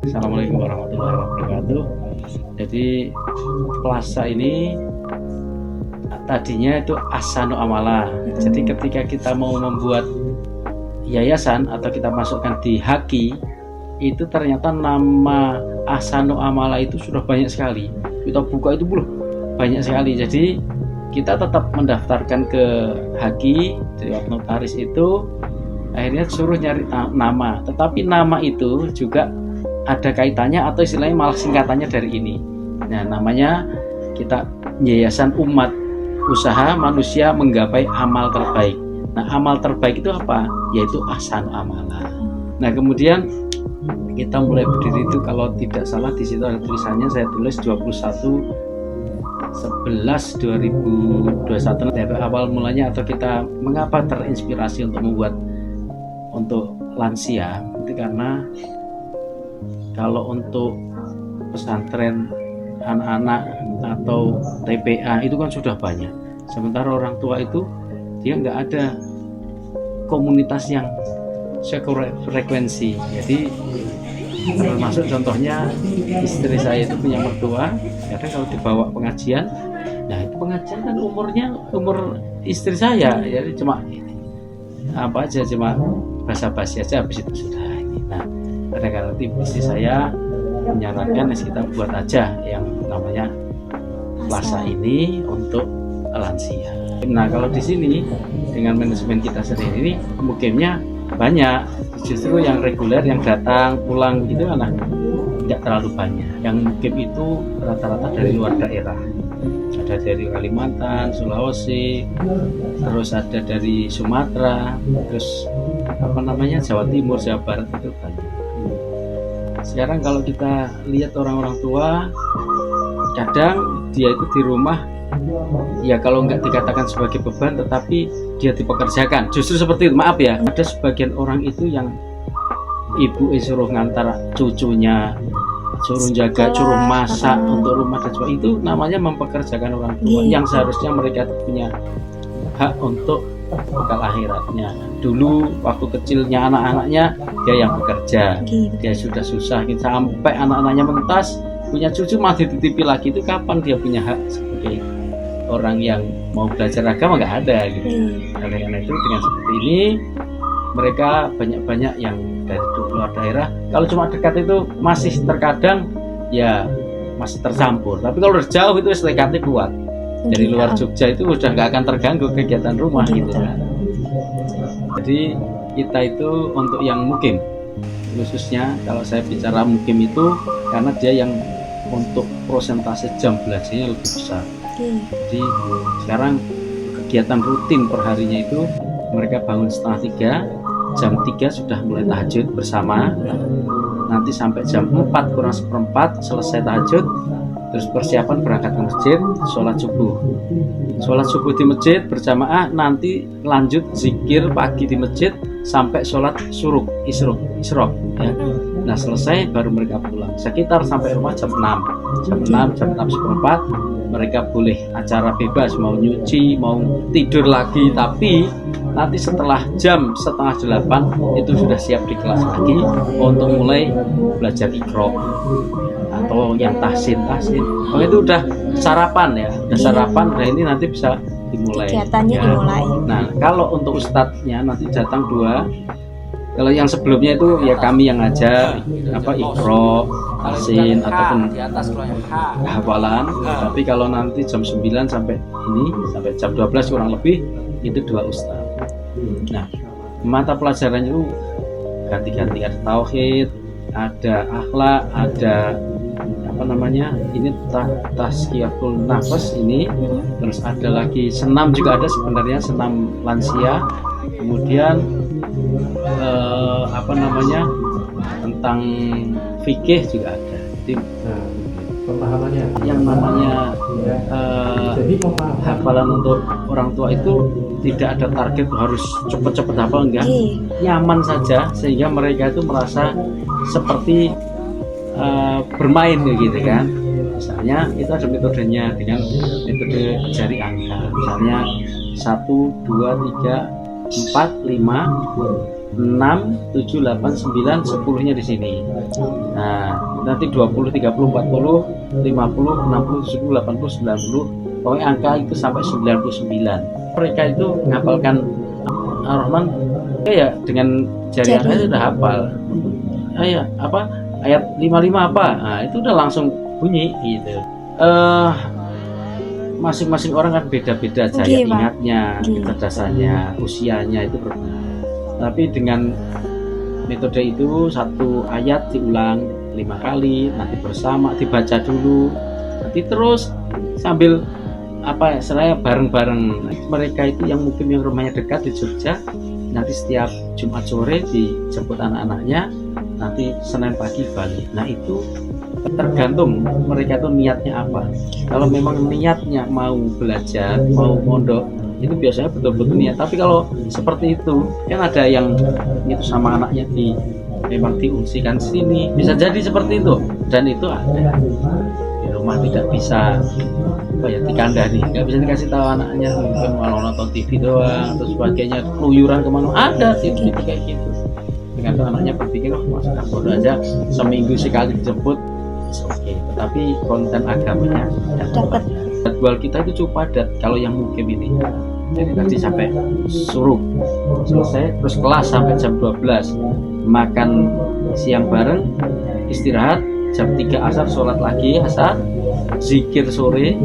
Assalamualaikum warahmatullahi wabarakatuh. Jadi Plaza ini tadinya itu Ahsanul Amalah. Jadi ketika kita mau membuat yayasan atau kita masukkan di Haki, itu ternyata nama Ahsanul Amalah itu sudah banyak sekali. Kita buka itu banyak sekali. Jadi kita tetap mendaftarkan ke Haki, jadi notaris itu akhirnya suruh nyari nama. Tetapi nama itu juga ada kaitannya atau istilahnya malah singkatannya dari ini. Nah, namanya kita Yayasan Umat Usaha Manusia Menggapai Amal Terbaik. Nah, amal terbaik itu apa? Yaitu Ahsanul Amalah. Nah, kemudian kita mulai berdiri itu kalau tidak salah di situ ada tulisannya, saya tulis 21/11/2021 dari awal mulanya, atau kita mengapa terinspirasi untuk membuat untuk lansia itu karena kalau untuk pesantren anak-anak atau TPA itu kan sudah banyak, sementara orang tua itu dia nggak ada komunitas yang sefrekuensi. Jadi termasuk contohnya istri saya itu punya mertua, kadang kalau dibawa pengajian, nah itu pengajian kan umur istri saya, jadi cuma apa aja, cuma basa-basi aja, habis itu sudah ini. Nah, kadang-kadang istri saya menyarankan kita buat aja yang namanya Plaza ini untuk lansia. Nah, kalau di sini dengan manajemen kita sendiri ini mukimnya banyak, justru yang reguler yang datang pulang gitu kan tidak terlalu banyak. Yang mukim itu rata-rata dari luar daerah, ada dari Kalimantan, Sulawesi, terus ada dari Sumatera, terus Jawa Timur, Jawa Barat, itu banyak. Sekarang kalau kita lihat orang-orang tua, kadang dia itu di rumah ya kalau nggak dikatakan sebagai beban, tetapi dia dipekerjakan. Justru seperti itu, maaf ya, ada sebagian orang itu yang ibu suruh ngantar cucunya, suruh jaga, suruh masak untuk rumah dan sebagainya. Itu namanya mempekerjakan orang tua yang seharusnya mereka punya hak untuk bekal akhiratnya. Dulu waktu kecilnya anak-anaknya dia yang bekerja, dia sudah susah sampai anak-anaknya mentas, punya cucu masih dititipi lagi. Itu kapan dia punya hak sebagai orang yang mau belajar agama? Nggak ada gitu. Karena itu dengan seperti ini mereka banyak yang dari luar daerah. Kalau cuma dekat itu masih terkadang ya masih tercampur, tapi kalau udah jauh itu lekatnya kuat. Dari luar Jogja itu udah nggak akan terganggu kegiatan rumah gitu kan. Jadi kita itu untuk yang mukim, khususnya kalau saya bicara mukim itu karena dia yang untuk prosentase jam belajarnya lebih besar. Jadi sekarang kegiatan rutin perharinya itu mereka bangun 2:30, jam 3 sudah mulai tahajud bersama, nanti sampai jam 4:45 selesai tahajud, terus persiapan berangkat ke masjid, sholat subuh di masjid berjamaah, nanti lanjut zikir pagi di masjid sampai sholat isyrok ya. Nah, selesai baru mereka pulang sekitar sampai rumah jam 6:04 mereka boleh acara bebas, mau nyuci, mau tidur lagi, tapi nanti setelah jam 7:30 itu sudah siap di kelas lagi untuk mulai belajar Iqra atau yang tahsin. Itu udah sarapan ya, sarapan. Nah, ini nanti bisa dimulai kegiatannya ya. Dimulai. Nah, kalau untuk ustadznya nanti datang 2. Kalau yang sebelumnya itu ya kami yang ngajak Iqra, tahsin ataupun hafalan. Tapi kalau nanti jam 9 sampai jam 12 kurang lebih itu 2 ustadz. Nah, mata pelajarannya itu ganti-ganti, ada tauhid, ada akhlak, ada ini tazkiyatul nafas ini, terus ada lagi senam juga ada sebenarnya, senam lansia, kemudian tentang fikih juga ada. Jadi pemahamannya yang namanya hafalan untuk orang tua itu tidak ada target harus cepet-cepet hafal, enggak, nyaman saja sehingga mereka itu merasa seperti bermain gitu kan. Misalnya itu ada metodenya dengan metode jari angka, misalnya 1, 2, 3, 4, 5 6, 7, 8, 9, 10-nya di sini. Nah, nanti 20, 30, 40, 50, 60, 70, 80, 90. Pokoknya angka itu sampai 99. Mereka itu menghafalkan Ar-Rahman ya dengan jari itu udah hafal. Ayat 55 apa? Nah, itu udah langsung bunyi gitu. Masing-masing orang kan beda-beda daya ingatnya, kecerdasannya, usianya itu berbeda. Tapi dengan metode itu satu ayat diulang 5 kali, nanti bersama dibaca dulu, nanti terus sambil seraya bareng-bareng. Mereka itu yang mungkin yang rumahnya dekat di Jogja, nanti setiap Jumat sore dijemput anak-anaknya, nanti Senin pagi balik. Nah itu tergantung mereka tuh niatnya apa. Kalau memang niatnya mau belajar, mau mondok, itu biasanya betul-betul niat. Tapi kalau seperti itu kan ada yang itu sama anaknya memang diungsikan sini, bisa jadi seperti itu. Dan itu ada di rumah tidak bisa dikandani, nggak bisa dikasih tahu anaknya, mungkin malah nonton TV doang atau sebagainya, keluyuran kemana ada itu kayak gitu. Dengan itu anaknya berpikir masa bodoh aja, seminggu sekali dijemput. Oke, tetapi konten agamanya dapat. Jadwal kita itu cukup padat kalau yang mukim ini. Jadi tadi sampai suruh selesai, terus kelas sampai jam 12, makan siang bareng, istirahat jam 3 asar, sholat lagi asar, zikir sore,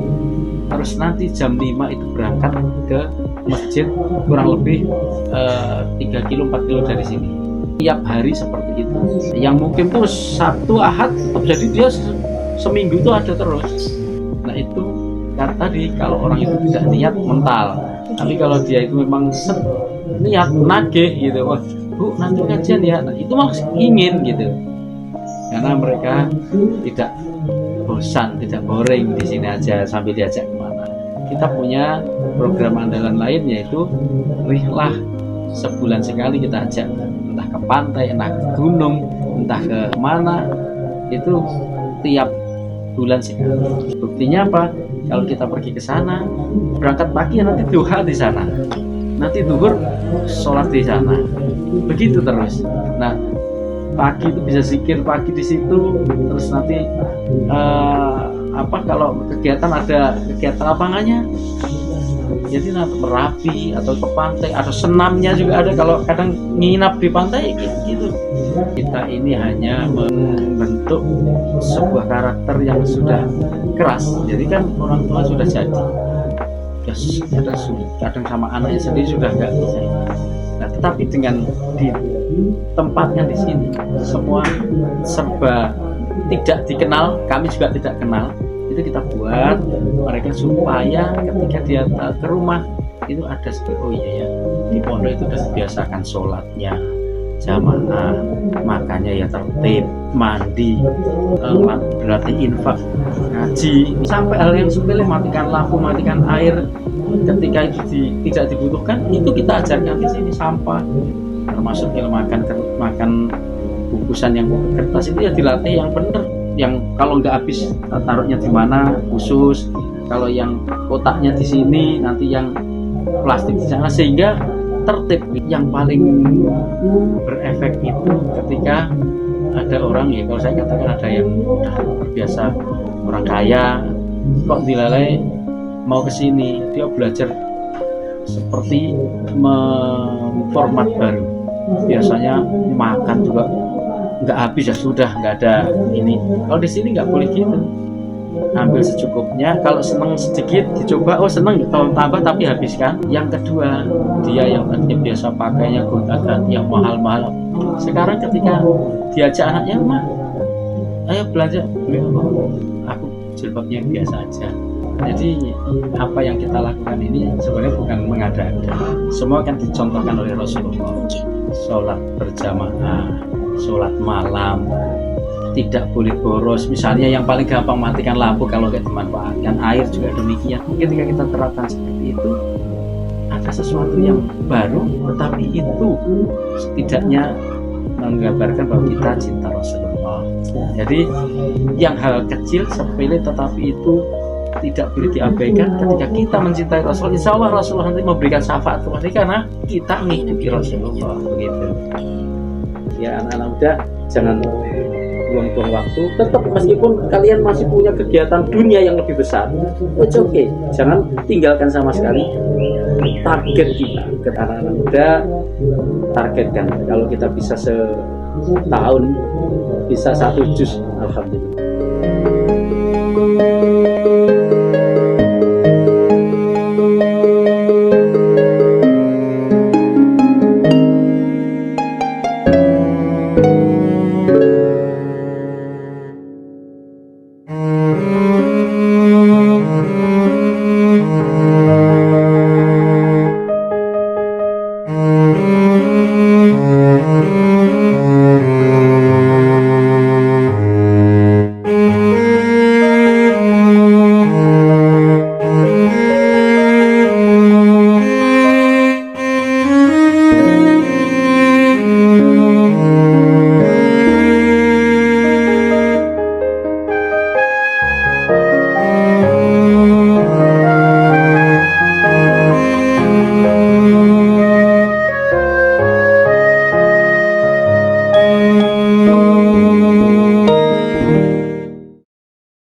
terus nanti jam 5 itu berangkat ke masjid kurang lebih 3 kilo 4 kilo dari sini. Tiap hari seperti itu. Yang mungkin tuh Sabtu Ahad tetap, jadi dia seminggu itu ada terus. Nah itu kan tadi kalau orang itu tidak niat mental. Tapi kalau dia itu memang niat nagih gitu, wah Bu nanti ngajian ya, nah, itu maksud ingin gitu. Karena mereka tidak bosan, tidak boring di sini aja sambil diajak kemana. Kita punya program andalan lain yaitu rihlah, sebulan sekali kita ajak, entah ke pantai, entah ke gunung, entah ke mana, itu tiap bulan sekali. Buktinya apa? Kalau kita pergi ke sana, berangkat pagi nanti duha di sana, nanti duhur sholat di sana, begitu terus. Nah pagi itu bisa zikir pagi di situ, terus nanti kalau kegiatan ada kegiatan lapangannya, jadi nanti Merapi atau ke pantai, atau senamnya juga ada. Kalau kadang nginap di pantai gitu. Kita ini hanya membentuk sebuah karakter yang sudah keras. Jadi kan orang tua sudah jadi, kadang sama anaknya sendiri sudah nggak bisa. Nah, tetapi dengan di tempatnya di sini semua serba tidak dikenal, kami juga tidak kenal. Itu kita buat mereka supaya ketika dia ke rumah itu ada di pondok itu sudah dibiasakan sholatnya jamaah, makannya ya tertib, mandi, berarti infak, ngaji, sampai hal yang sepele, matikan lampu, matikan air ketika itu tidak dibutuhkan, itu kita ajarkan di sini. Sampah termasuk makan bungkusan yang kertas itu ya dilatih yang benar, yang kalau nggak habis taruhnya di mana khusus, kalau yang kotaknya di sini, nanti yang plastik di sana, sehingga tertib. Yang paling berefek itu ketika ada orang, ya kalau saya katakan ada yang udah terbiasa, orang kaya kok dilalai mau ke sini, dia belajar seperti memformat baru. Biasanya makan juga nggak habis, ya sudah nggak ada ini. Kalau di sini nggak boleh gitu, ambil secukupnya. Kalau seneng sedikit dicoba, seneng tahun tambah tapi habiskan. Yang kedua, dia yang tadinya biasa pakainya gonta-ganti yang mahal-mahal, sekarang ketika diajak anaknya, mah ayo belanja, aku jilbabnya yang biasa aja. Jadi apa yang kita lakukan ini sebenarnya bukan mengada-ada, semua kan dicontohkan oleh Rasulullah. Sholat berjamaah, sholat malam, tidak boleh boros. Misalnya yang paling gampang, matikan lampu kalau nggak dimanfaatkan, air juga demikian. Ketika kita terapkan seperti itu, ada sesuatu yang baru, tetapi itu setidaknya menggambarkan bahwa kita cinta Rasulullah. Jadi yang hal kecil sepele tetapi itu tidak boleh diabaikan ketika kita mencintai Rasul. Insya Allah Rasulullah nanti memberikan syafaat kepada kita karena kita mengikuti Rasulullah begitu. Ya anak-anak muda, jangan buang-buang waktu. Tetap meskipun kalian masih punya kegiatan dunia yang lebih besar, it's okay. Jangan tinggalkan sama sekali target kita. Ke anak-anak muda, targetkan. Kalau kita bisa setahun, bisa 1 juz, alhamdulillah.